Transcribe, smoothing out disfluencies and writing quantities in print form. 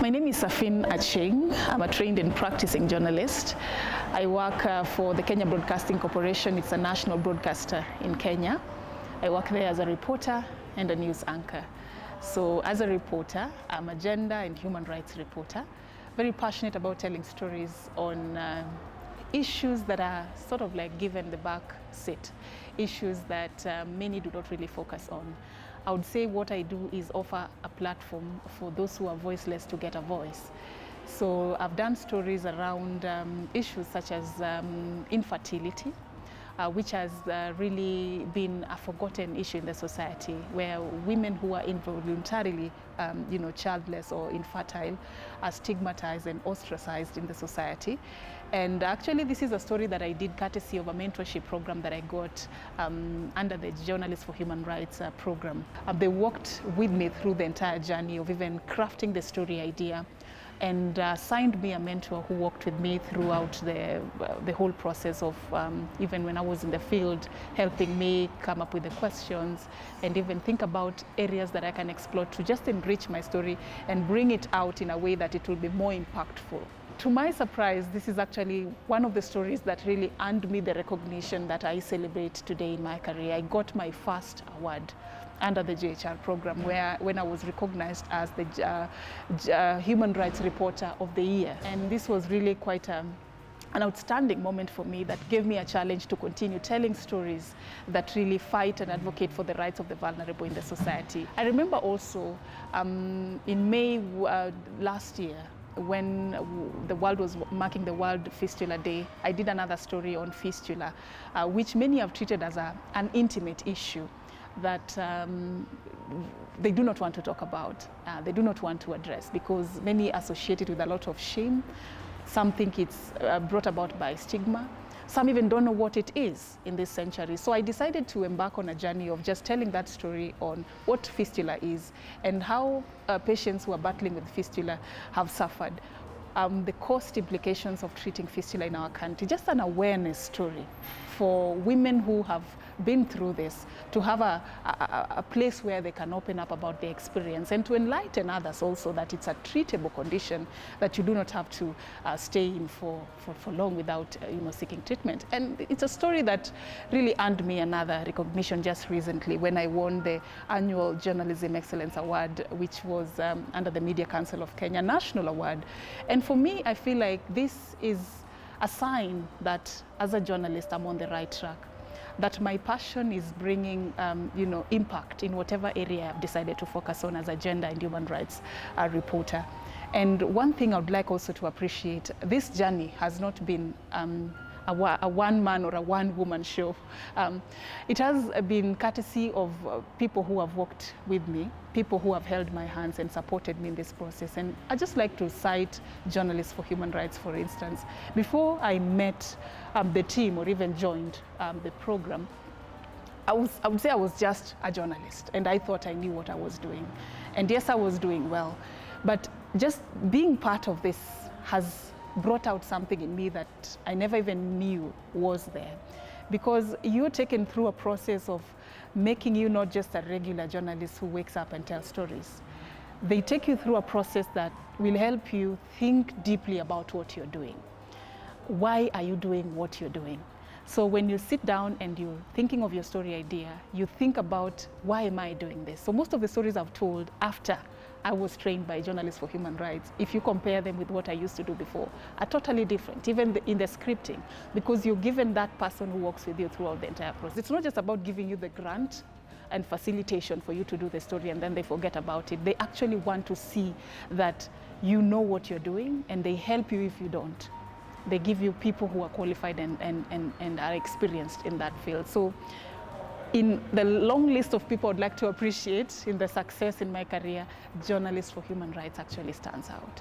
My name is Serfine Achieng. I'm a trained and practicing journalist. I work for the Kenya Broadcasting Corporation. It's a national broadcaster in Kenya. I work there as a reporter and a news anchor. So as a reporter, I'm a gender and human rights reporter, very passionate about telling stories on issues that are sort of like given the back seat, issues that many do not really focus on. I would say what I do is offer a platform for those who are voiceless to get a voice. So I've done stories around issues such as infertility, which has really been a forgotten issue in the society, where women who are involuntarily childless or infertile are stigmatized and ostracized in the society. And actually this is a story that I did courtesy of a mentorship program that I got under the Journalists for Human Rights program. They walked with me through the entire journey of even crafting the story idea, and assigned me a mentor who worked with me throughout the whole process of even when I was in the field, helping me come up with the questions and even think about areas that I can explore to just enrich my story and bring it out in a way that it will be more impactful. To my surprise, this is actually one of the stories that really earned me the recognition that I celebrate today in my career. I got my first award under the JHR program, when I was recognized as the Human Rights Reporter of the Year. And this was really quite an outstanding moment for me that gave me a challenge to continue telling stories that really fight and advocate for the rights of the vulnerable in the society. I remember also in May last year, when the world was marking the World Fistula Day, I did another story on fistula, which many have treated as an intimate issue that they do not want to talk about, they do not want to address, because many associate it with a lot of shame. Some think it's brought about by stigma. Some even don't know what it is in this century. So I decided to embark on a journey of just telling that story on what fistula is and how patients who are battling with fistula have suffered, the cost implications of treating fistula in our country, just an awareness story for women who have been through this, to have a place where they can open up about their experience and to enlighten others also that it's a treatable condition that you do not have to stay in for long without seeking treatment. And it's a story that really earned me another recognition just recently when I won the annual Journalism Excellence Award, which was under the Media Council of Kenya National Award. And for me, I feel like this is a sign that as a journalist, I'm on the right track, that my passion is bringing impact in whatever area I've decided to focus on as a gender and human rights reporter. And one thing I would like also to appreciate, this journey has not been a one-man or a one-woman show. It has been courtesy of people who have worked with me, people who have held my hands and supported me in this process. And I just like to cite Journalists for Human Rights, for instance. Before I met the team or even joined the program, I would say I was just a journalist, and I thought I knew what I was doing. And yes, I was doing well, but just being part of this has brought out something in me that I never even knew was there. Because you're taken through a process of making you not just a regular journalist who wakes up and tells stories. They take you through a process that will help you think deeply about what you're doing. Why are you doing what you're doing? So when you sit down and you're thinking of your story idea, you think about, why am I doing this? So most of the stories I've told after I was trained by Journalists for Human Rights, if you compare them with what I used to do before, are totally different, even in the scripting, because you're given that person who works with you throughout the entire process. It's not just about giving you the grant and facilitation for you to do the story and then they forget about it. They actually want to see that you know what you're doing, and they help you if you don't. They give you people who are qualified and are experienced in that field. So in the long list of people I'd like to appreciate in the success in my career, Journalists for Human Rights actually stands out.